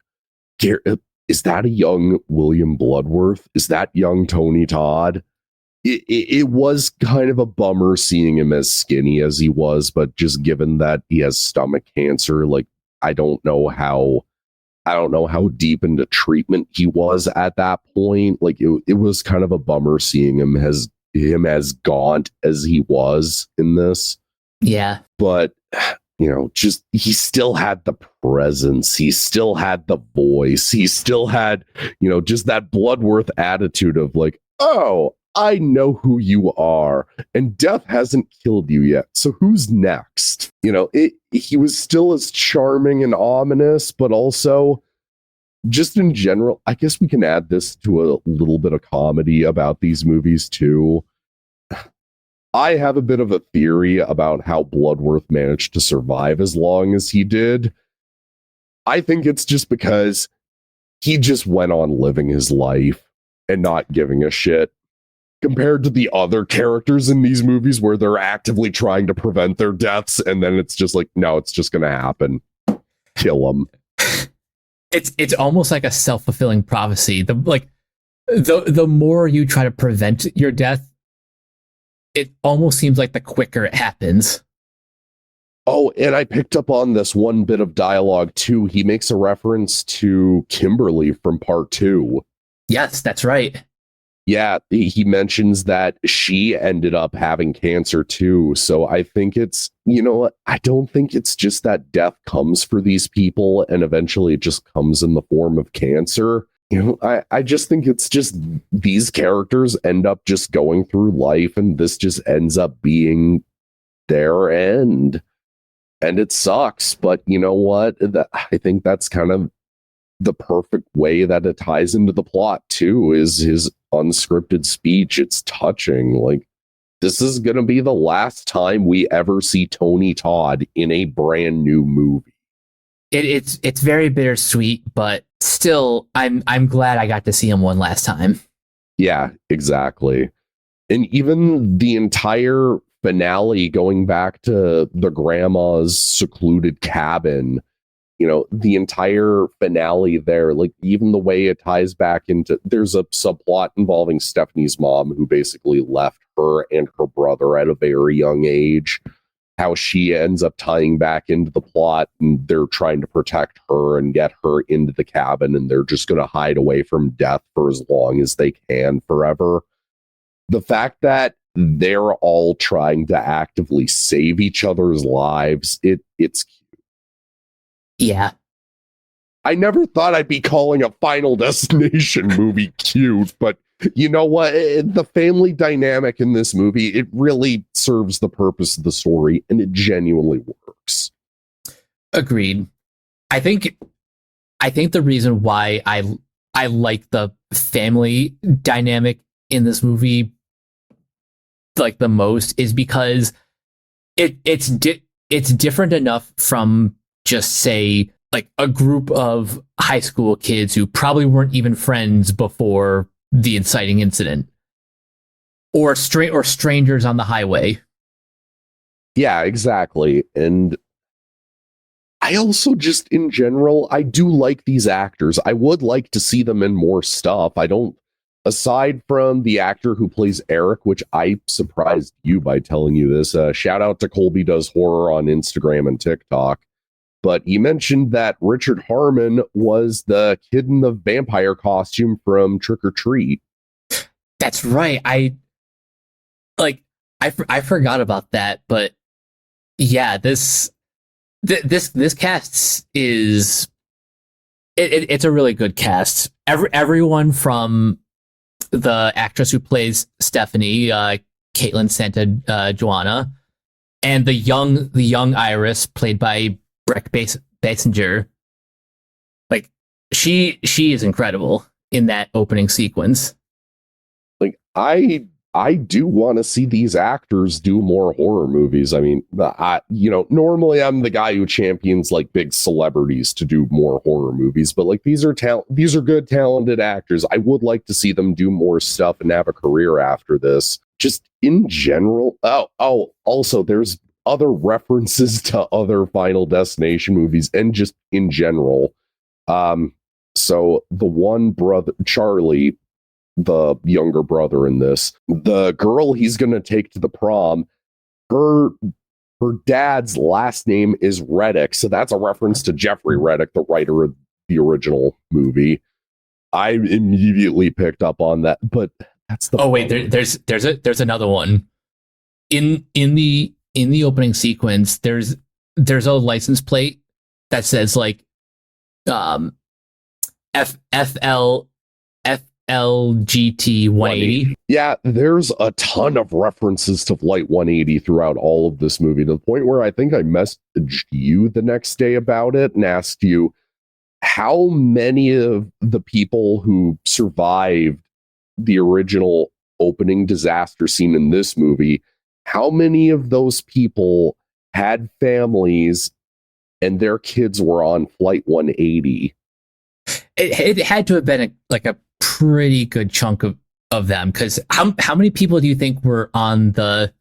is that a young William Bloodworth? Is that young Tony Todd? It was kind of a bummer seeing him as skinny as he was, but just given that he has stomach cancer, like, I don't know how deep into treatment he was at that point. Like it was kind of a bummer seeing him as gaunt as he was in this. Yeah. But, just he still had the presence. He still had the voice. He still had, just that Bloodworth attitude of like, oh, I know who you are, and death hasn't killed you yet. So who's next? He was still as charming and ominous, but also just in general, I guess we can add this to a little bit of comedy about these movies too. I have a bit of a theory about how Bloodworth managed to survive as long as he did. I think it's just because he just went on living his life and not giving a shit. Compared to the other characters in these movies where they're actively trying to prevent their deaths, and then it's just like, no, it's just going to happen. Kill them. It's almost like a self-fulfilling prophecy. The more you try to prevent your death, it almost seems like the quicker it happens. Oh, and I picked up on this one bit of dialogue too. He makes a reference to Kimberly from part 2. Yes, that's right. Yeah, he mentions that she ended up having cancer too. So I think it's, I don't think it's just that death comes for these people and eventually it just comes in the form of cancer. I just think it's just these characters end up just going through life and this just ends up being their end. And it sucks. But you know what? I think that's kind of the perfect way that it ties into the plot too, is his unscripted speech. It's touching. Like, this is going to be the last time we ever see Tony Todd in a brand new movie. It's very bittersweet, but still, I'm glad I got to see him one last time. Yeah, exactly. And even the entire finale, going back to the grandma's secluded cabin, the entire finale there, like even the way it ties back into, there's a subplot involving Stephanie's mom who basically left her and her brother at a very young age, how she ends up tying back into the plot, and they're trying to protect her and get her into the cabin, and they're just going to hide away from death for as long as they can forever. The fact that they're all trying to actively save each other's lives, it's cute. Yeah. I never thought I'd be calling a Final Destination movie cute, but you know what? The family dynamic in this movie, it really serves the purpose of the story, and it genuinely works. Agreed. I think the reason why I like the family dynamic in this movie like the most is because it's different enough from just say like a group of high school kids who probably weren't even friends before the inciting incident, or strangers on the highway. Yeah, exactly. And I also just in general, I do like these actors. I would like to see them in more stuff. Aside from the actor who plays Eric, which I surprised you by telling you this, shout out to Colby Does Horror on Instagram and TikTok. But he mentioned that Richard Harmon was the kid in the vampire costume from Trick or Treat. That's right. I forgot about that, but yeah, this cast is it's a really good cast. Everyone from the actress who plays Stephanie, Caitlin Santa Joanna, and the young Iris played by Breck Basinger. Like she is incredible in that opening sequence. Like I do want to see these actors do more horror movies. I mean, normally I'm the guy who champions like big celebrities to do more horror movies, but like these are good, talented actors. I would like to see them do more stuff and have a career after this. Just in general. Oh, also there's other references to other Final Destination movies and just in general. So the one brother, Charlie, the younger brother in this, the girl he's going to take to the prom, her dad's last name is Reddick. So that's a reference to Jeffrey Reddick, the writer of the original movie. I immediately picked up on that, but that's the... Oh wait, there's another one. In the opening sequence, there's a license plate that says like FLGT 180. Yeah, there's a ton of references to Flight 180 throughout all of this movie, to the point where I think I messaged you the next day about it and asked you how many of the people who survived the original opening disaster scene in this movie, how many of those people had families and their kids were on Flight 180? It had to have been a pretty good chunk of them, because how many people do you think were on the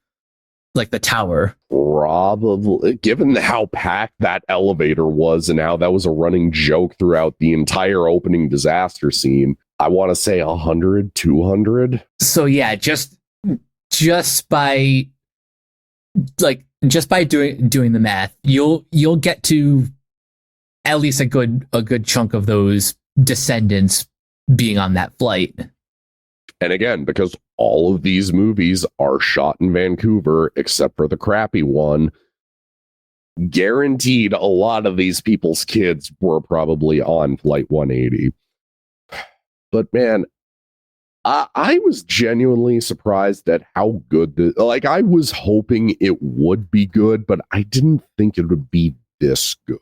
tower? Probably, given how packed that elevator was and how that was a running joke throughout the entire opening disaster scene, I want to say 100, 200. So yeah, just by doing the math, you'll get to at least a good chunk of those descendants being on that flight. And again, because all of these movies are shot in Vancouver, except for the crappy one, guaranteed a lot of these people's kids were probably on Flight 180. But man, I was genuinely surprised at how good I was hoping it would be good, but I didn't think it would be this good.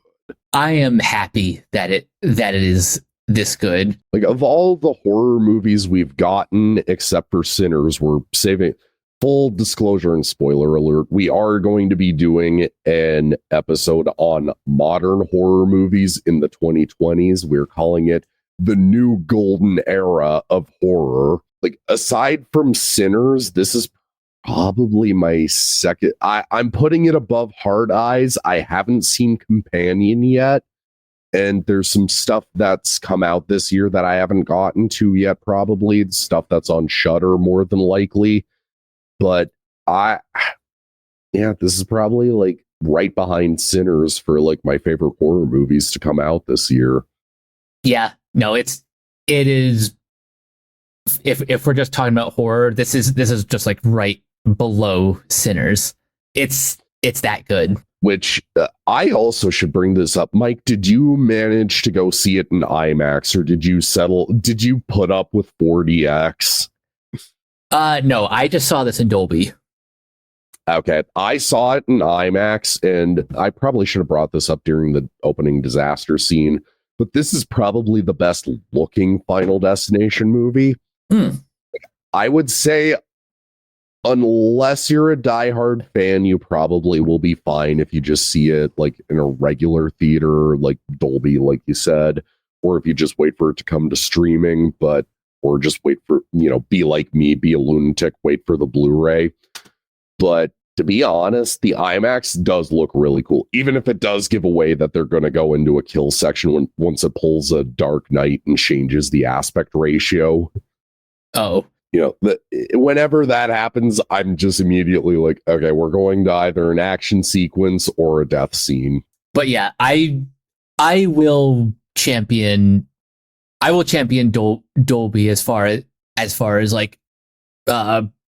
I am happy that it is this good. Like, of all the horror movies we've gotten, except for Sinners, we're saving... Full disclosure and spoiler alert, we are going to be doing an episode on modern horror movies in the 2020s. We're calling it the new golden era of horror. Like, aside from Sinners, this is probably my second... I'm putting it above Hard Eyes. I haven't seen Companion yet, And there's some stuff that's come out this year that I haven't gotten to yet, probably. Stuff that's on Shudder more than likely. But this is probably like right behind Sinners for like my favorite horror movies to come out this year. Yeah, no, it is. If we're just talking about horror, this is just like right below Sinners. It's that good. Which I also should bring this up. Mike, did you manage to go see it in IMAX, or did you put up with 4DX? No, I just saw this in Dolby. Okay, I saw it in IMAX, and I probably should have brought this up during the opening disaster scene, but this is probably the best looking Final Destination movie. I would say, unless you're a diehard fan, you probably will be fine if you just see it like in a regular theater, like Dolby, like you said, or if you just wait for it to come to streaming, or just wait for, be like me, be a lunatic, wait for the Blu-ray. But to be honest, the IMAX does look really cool, even if it does give away that they're going to go into a kill section once it pulls a Dark Knight and changes the aspect ratio. Oh. Whenever that happens, I'm just immediately like, okay, we're going to either an action sequence or a death scene. But yeah, I will champion Dolby as far as like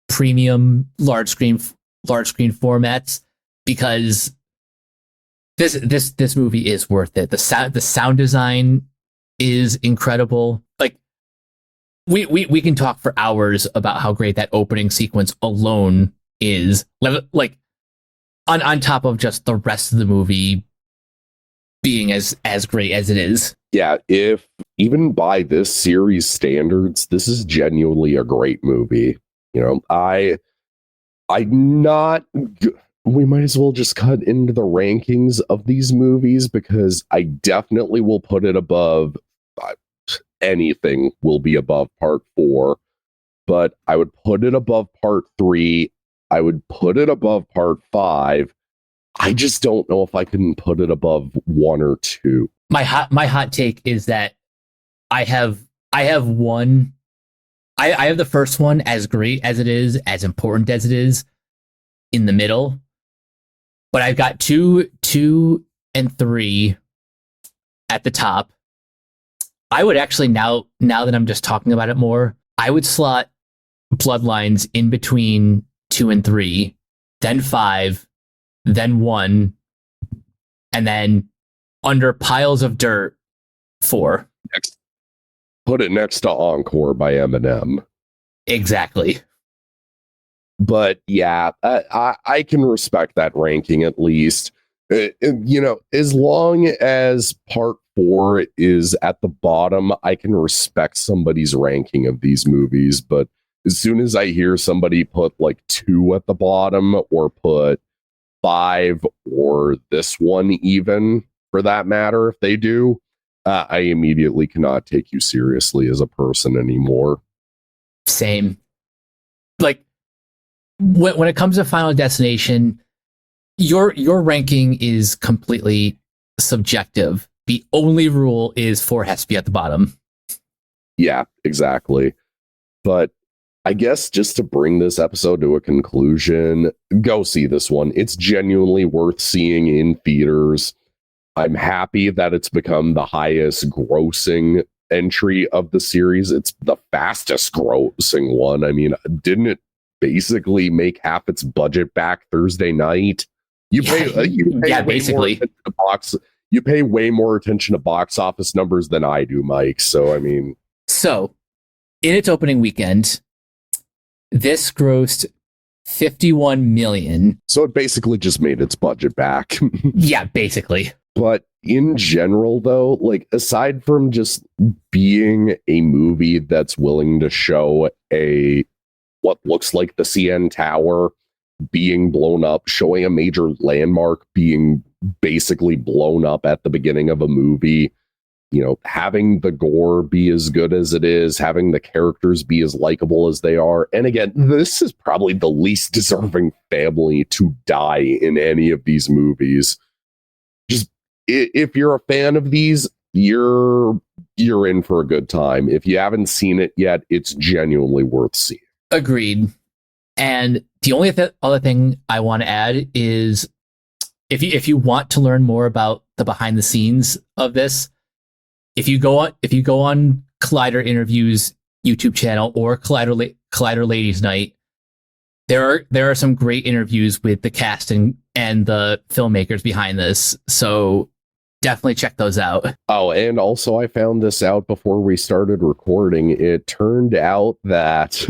premium large screen formats, because this movie is worth it. The sound design is incredible. Like we can talk for hours about how great that opening sequence alone is, like on top of just the rest of the movie being as great as it is. Yeah, if even by this series standards, this is genuinely a great movie. We might as well just cut into the rankings of these movies, because I definitely will put it above anything will be above part 4, but I would put it above part 3. I would put it above part 5. I just don't know if I can put it above 1 or 2. My hot take is that I have one. I have the first one, as great as it is, as important as it is, in the middle, but I've got 2 and 3 at the top. I would actually, now that I'm just talking about it more, I would slot Bloodlines in between 2 and 3, then 5, then 1, and then under piles of dirt, 4. Next, put it next to Encore by Eminem. Exactly. But yeah, I can respect that ranking at least. As long as part 4 is at the bottom, I can respect somebody's ranking of these movies. But as soon as I hear somebody put like 2 at the bottom, or put 5, or this one even, for that matter, if they do, I immediately cannot take you seriously as a person anymore. Same. Like, when it comes to Final Destination, your ranking is completely subjective. The only rule is 4 has to be at the bottom. Yeah, exactly. But I guess just to bring this episode to a conclusion, go see this one. It's genuinely worth seeing in theaters. I'm happy that it's become the highest grossing entry of the series. It's the fastest grossing one. I mean, didn't it basically make half its budget back Thursday night? You pay basically. You pay way more attention to box office numbers than I do, Mike. So, I mean... So, in its opening weekend, this grossed $51 million. So it basically just made its budget back. Yeah, basically. But in general, though, like, aside from just being a movie that's willing to show what looks like the CN Tower being blown up, showing a major landmark being basically blown up at the beginning of a movie, having the gore be as good as it is, having the characters be as likable as they are. And again, this is probably the least deserving family to die in any of these movies. Just if you're a fan of these, you're in for a good time. If you haven't seen it yet, it's genuinely worth seeing. Agreed. And the only other thing I want to add is if you want to learn more about the behind the scenes of this, if you go on Collider Interviews YouTube channel or Collider Ladies Night, there are some great interviews with the cast and the filmmakers behind this. So definitely check those out. Oh, and also I found this out before we started recording. It turned out that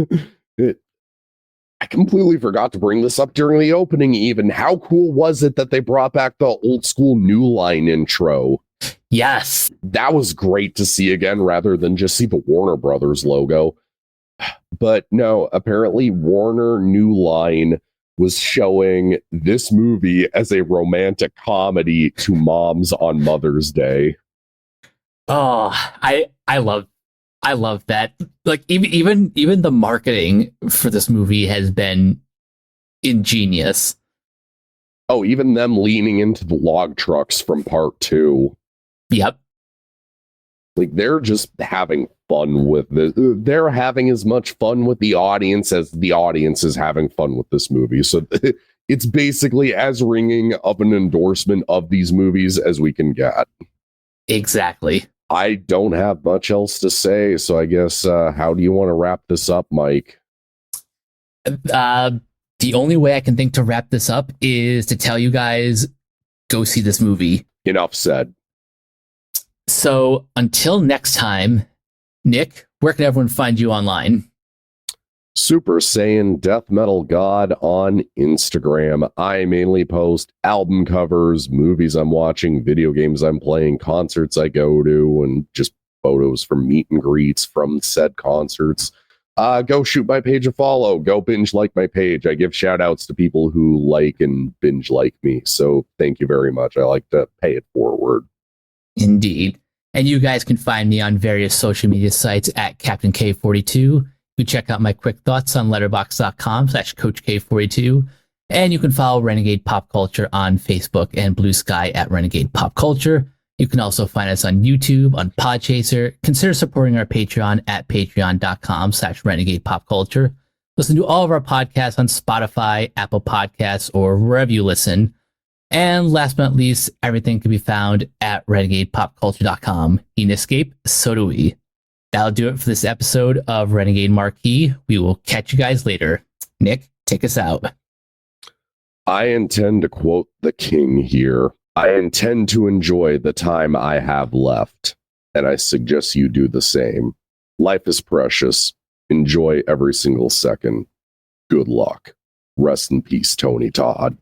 I completely forgot to bring this up during the opening even. How cool was it that they brought back the old school New Line intro? Yes. That was great to see again, rather than just see the Warner Brothers logo. But no, apparently Warner New Line was showing this movie as a romantic comedy to moms on Mother's Day. Oh, I love that. Like even the marketing for this movie has been ingenious. Oh, even them leaning into the log trucks from part 2. Yep. Like, they're just having fun with this. They're having as much fun with the audience as the audience is having fun with this movie. So it's basically as ringing of an endorsement of these movies as we can get. Exactly. I don't have much else to say, so I guess, how do you want to wrap this up, Mike? The only way I can think to wrap this up is to tell you guys, go see this movie. Enough said. So until next time, Nick, where can everyone find you online? Super Saiyan Death Metal God on Instagram. I mainly post album covers, movies I'm watching, video games I'm playing, concerts I go to, and just photos from meet and greets from said concerts. Go shoot my page a follow. Go binge like my page. I give shout outs to people who like and binge like me. So thank you very much. I like to pay it forward. Indeed. And you guys can find me on various social media sites at Captain K42. You check out my quick thoughts on letterboxd.com/CoachK42. And you can follow Renegade Pop Culture on Facebook and Blue Sky at Renegade Pop Culture. You can also find us on YouTube, on Podchaser. Consider supporting our Patreon at patreon.com/Renegade Pop Culture. Listen to all of our podcasts on Spotify, Apple Podcasts, or wherever you listen. And last but not least, everything can be found at renegadepopculture.com. In escape, so do we. That'll do it for this episode of Renegade Marquee. We will catch you guys later. Nick, take us out. I intend to quote the king here. I intend to enjoy the time I have left, and I suggest you do the same. Life is precious. Enjoy every single second. Good luck. Rest in peace, Tony Todd.